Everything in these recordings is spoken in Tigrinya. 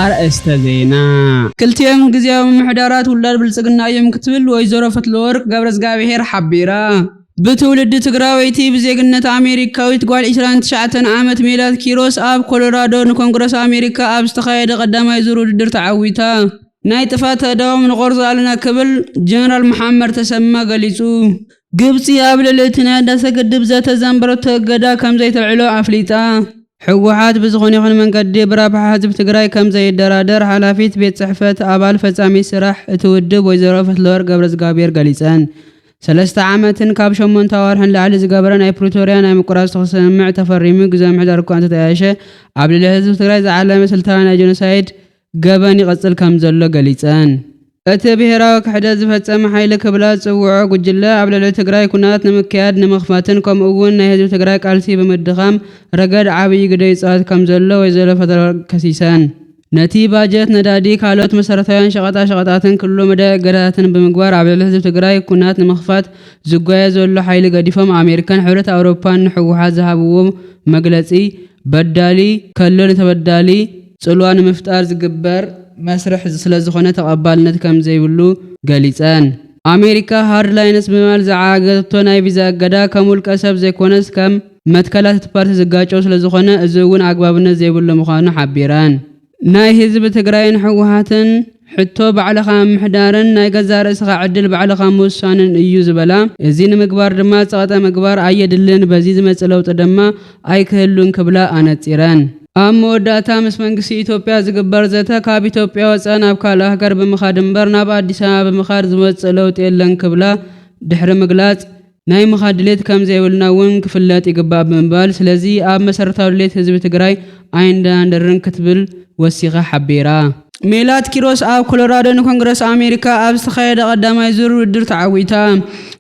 أرأست زينا كلتيهم جزياو محدارات ولاد بلصقنا يوم كتبل ويزورو فتلورق قبرز قابيهر حبيرا بتولد تقراويتي بزيقنة أمريكاويت قوال 29 عامت ميلاد كيروس آب كولورادو نكونغرس أمريكا آب استخايد قدام يزورو الدر تعويتا ناي تفات دوم نغرز علينا كبل جنرال محمد تسمى قليسو قبسي آب للتنا داسا قدب ذات زنبرو تقدا كم زي تلعلو عفليتا حوحات بزغون يخون من قد برابح حزب تقراي كم زي الدرادر حلافيت بيت صحفة آبال فزامي سراح اتودب ويزورو فتلور قبرز قابير قليسان 3 عامتن كاب شمون تاورهن لعلي زقابرن اي بروتوريان اي مقراص تخسمع تفريمي قزام حدار كوانت تايشه عبد الحزب تقراي زعلامه سلطان جنوسايد قباني قصل كم زلو قليصان اتى بهراو كحدا زفصم حيل كبلا صوعو قجله عبد التقراي كنات نمكياد نمخفاتن كم اون ناي حزب تقراي قالسي بمدخام رغد عبي قدي صات كم زلو ويزله فدر كسيسان نتي باجت ندادي كالوت مسرتيان شقطاتن كله مدى قراتن بمقبار عبد الحزب تقراي كنات نمخفات زقايا زولو حيل قديفم امريكان حورت اوروبان حوحات ذهبو مغلصي بدالي كلن تبدالي صلوان مفتار زقبر مسرح ስለዝኾነ ተቀባልነት ከም ዘይብሉ ገሊጸን አሜሪካ ሃርድ ላይንስ በማል ዘዓገቶ ናይ ቪዛ ገዳ ከሙልቀ ሰብ ዘይኮነስ ከም መትከላት ፓርቲ ዝጋጨው ስለዝኾነ እዙውን አግባብነት ዘይብሉ ምዃኑ ሓቢራን ናይ ህዝብ ትግራይን ሕወሓትን ሕቶ ባዕለኻ ምሕዳርን ናይ ገዛ ርእስኻ ዕድል ባዕለኻ ምውሳንን እዩ ዝበላ እዚ ንምግባር ድማ ጸቀጠ ምግባር አየድልን በዚ ዝመጽለውጥ ድማ ኣይክህሉን ክብላ አነጺረን አሞዳታ መስመንግስቲ ኢትዮጵያ ዝግበር ዘተ ካብ ኢትዮጵያ ወፃን ኣብ ካለ ሀገር በመኻድንበር ናብ አዲስ አበባ በመኻድ ዝወጽለው ጤለን ክብላ ድሕሪ ምግላጽ ናይ መኻድሌት ከም ዘይብልናውን ክፍለጥ ይግባእ ብምባል ስለዚ ኣብ መሰረታዊ ድሌት ህዝቢ ትግራይ ኣይንዳንደርን ክትብል ወሲኻ ሓቢራ ሜላት ኪሮስ ኣብ ኮሎራዶ ንኮንግረስ አሜሪካ ኣብ ዝተኻየደ ቀዳማይ ዙር ውድድር ተዓዊታ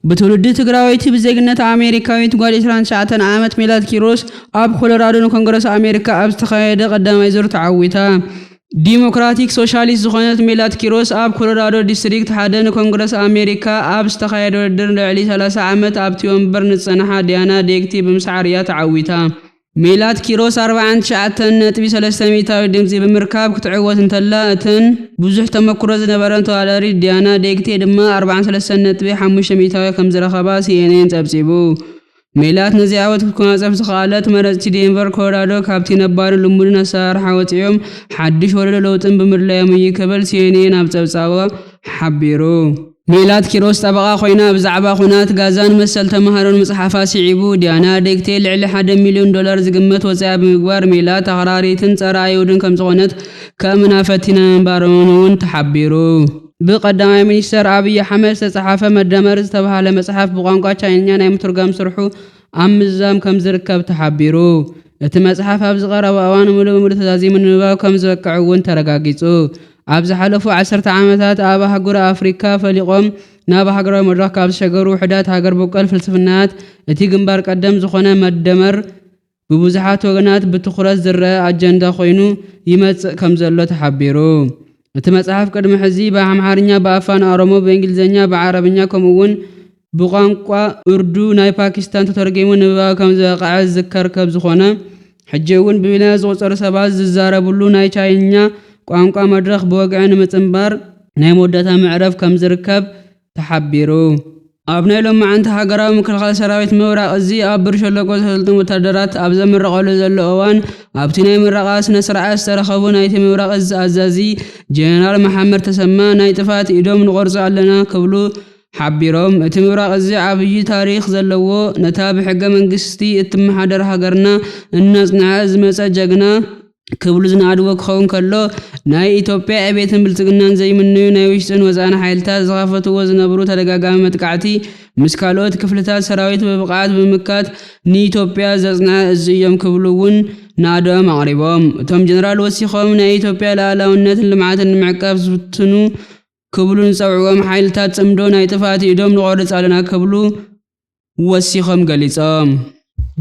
በትውልድ ትግራዊት በዜግነት አሜሪካዊት ጓል 29 ዓመት ሜላት ኪሮስ ኣብ ኮሎራዶ ንኮንግረስ አሜሪካ ኣብ ዝተኻየደ ቀዳማይ ዙር ተዓዊታ ዲሞክራቲክ ሶሻሊስት ዝኾነት ሜላት ኪሮስ ኣብ ኮሎራዶ ዲስትሪክት ሓደ ንኮንግረስ አሜሪካ ኣብ ዝተኻየደ ውድድር ልዕሊ 30 ዓመት ኣብቲ ወንበር ንጸናሓ ዲያና ዴግቲ ብምስዓርያ ተዓዊታ ሜላት ኪሮስ 49.3 ሚታዊ ድምጽ በመርከብ ክትዕወት እንተላ እተን ብዙሕ ተመክሮ ዝነበረን ተዋዳሪ ዲያና ዴግቲ ድማ 43.5 ሚታዊ ከም ዝረኸባ ሲኤንኤን ጸብጺቡ ሜላት ነዚያወት ኩናጸፍ ዝኻለት መረጽቲ ዴንቨር ኮሎራዶ ካብቲ ነባር ልሙድን አሰራርሓ ወጽዮም ሓድሽ ወለዶ ለውጥን ብምድላዮም ይከበል ሲኤንኤን ኣብ ጸብጻባ ሓቢሩ ሜላት ኪሮስ ጠበቃ ኮይና ብዛዕባ ኩናት ጋዛን መሰል ተማሃሮን መጽሓፋ ሲዒቡ ዲያና ዴግቴ ልዕሊ $1 ሚሊዮን ዝግመት ወጻኢ ብምግባር ሜላት አኽራሪትን ጸረ አይሁድን ከም ዝኾነት ከመናፈቲና ባሮውን ተሓቢሩ በቀዳማይ ሚኒስተር አብይ አህመድ ተጻሐፈ መደመር ዝተባሃለ መጽሐፍ በቋንቋ ቻይንኛ ናይ ምትርጓም ስርሑ አምዛም ከም ዝርከብ ተሓቢሩ እቲ መጽሐፍ ኣብ ዝቀረበ እዋን ሙሉ ተዛዚሙ ንባብ ከም ዝበቅዕውን ተረጋጊጹ ኣብ ዝሓለፉ 10 ዓመታት ኣብ ሃገር አፍሪካ ፈሊቆም ናብ ሃገራዊ መድረኽ ካብ ዝሸገሩ ውሕዳት ሃገር በቀል ፍልስፍናት እቲ ግንባር ቀደም ዝኾነ መደመር ብብዙሓት ወገናት ብትኹረት ዝረአ አጀንዳ ኮይኑ ይመጽእ ከም ዘሎ ተሓቢሩ እቲ መጽሐፍ ቅድሚ ሕዚ በአምሓርኛ በአፋን ኦሮሞ በእንግሊዝኛ በአረብኛ ከምኡውን በቋንቋ ኡርዱ ናይ ፓኪስታን ተተርጉሙ ንባብ ከም ዘቃዕ ዝከር ከም ዝኾነ ሕጂውን ብቢልና ዝቆጸሩ ሰባት ዝዛረብሉ ናይ ቻይንኛ ቋንቋ መድረኽ በወግዕን ምጽንባር ናይ ሞዳታ ምዕረፍ ከም ዝርከብ ተሓቢሩ ኣብ ናይ ሎማዓንቲ ሃገራዊ ምክልኻል ሰራዊት ምብራቕ እዚ ኣብ ብር ሸለቆ ዝሰልጥኑ ወታደራት ኣብ ዘምረቐሉ ዘሎ እዋን ኣብቲ ናይ ምረቓ ስነ ስርዓት ዝተረኸቡ ናይቲ ምብራቕ እዚ ኣዛዚ ጀነራል መሐመድ ተሰማ ናይ ጥፋት ኢዶም ንቆርጹ ኣለና ክብሉ ሓቢሮም እቲ ምብራቕ እዚ ዓብይ ታሪኽ ዘለዎ ነታ ብሕገ መንግስቲ እትመሓደር ሃገርና እናጽንዐ ዝመጸ ጀግና ክብሉ ዝናድዎ ክኸውን ከሎ ናይ ኢትዮጵያ ዕቤትን ብልጽግናን ዘይምንዩ ናይ ውሽጥን ወፃእን ሓይልታት ዝኻፈትዎ ዝነበሩ ተደጋጋሚ መጥቃዕቲ ምስ ካልኦት ክፍልታት ሰራዊት በብቕዓት ብምካት ንኢትዮጵያ ዘጽንዐ እዚ እዮም ክብሉውን ናዶም ኣቕሪቦም እቶም ጀነራል ወሲኾም ናይ ኢትዮጵያ ሉዓላውነትን ልምዓትን ንምዕቃብ ዝፍትኑ ክብሉን ዝጸውዕዎም ሓይልታት ጽምዶ ናይ ጥፋት ኢዶም ንቆርጽ ኣለና ክብሉ ወሲኾም ገሊጾም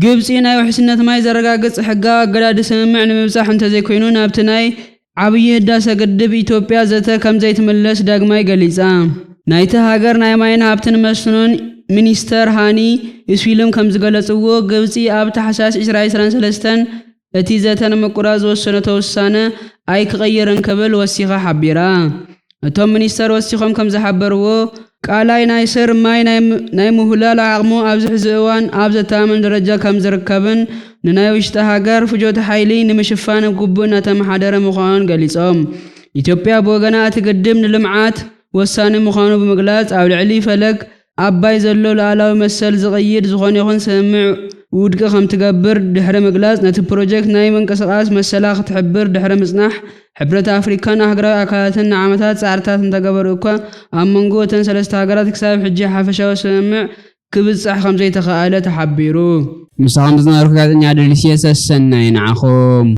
ግብጽ ናይ ውሕስነት ማይ ዘረጋግጽ ሕጋ አገዳድ ስምምዕ ንምብጻሕ እንተዘይኮይኑ ናብቲ ናይ ዓብይ ህዳሴ ግድብ ኢትዮጵያ ዘተ ከም ዘይትመለስ ዳግማይ ገሊጻ ናይቲ ሃገር ናይ ማይን ሃብትን መስኖን ሚኒስተር ሃኒ እስዊሎም ከም ዝገለጽዎ ግብጽ ኣብ ታሕሳስ 2023 እቲ ዘተ ንምቁራጽ ወሰነቶ ውሳነ أي كغيرن كبل وسيخة حبيرا أتوم منيستر وسيخهم كم زحبروا قالاي نايسر ماي ناي مهلال عقمو أبز حزوان أبز تامن درجة كم زركبن نناي وشتهاجر فجوت حيلي نمشفان قبنا تمحدر مخان قليصهم إثيوبيا بوغنا تقدم للمعات وساني مخانو بمقلاص أو العلي فلك أباي زلو لالاو مسل زغير زخون يخون سمع ودك خم تقبر دحر مقلاص نت بروجكت ناي منقسقاس مسلاخ تحبر دحر مصنح حبرة أفريكان أهجر أكاتن عمتات سعرتات تقبر أكوا أمنجو تنسلست هاجرات كساب حجة حفشة وسمع كبز صح خمسة تخالة تحبيرو مساهم بزنا ركعت نعدل السياسة السنة ينعخوم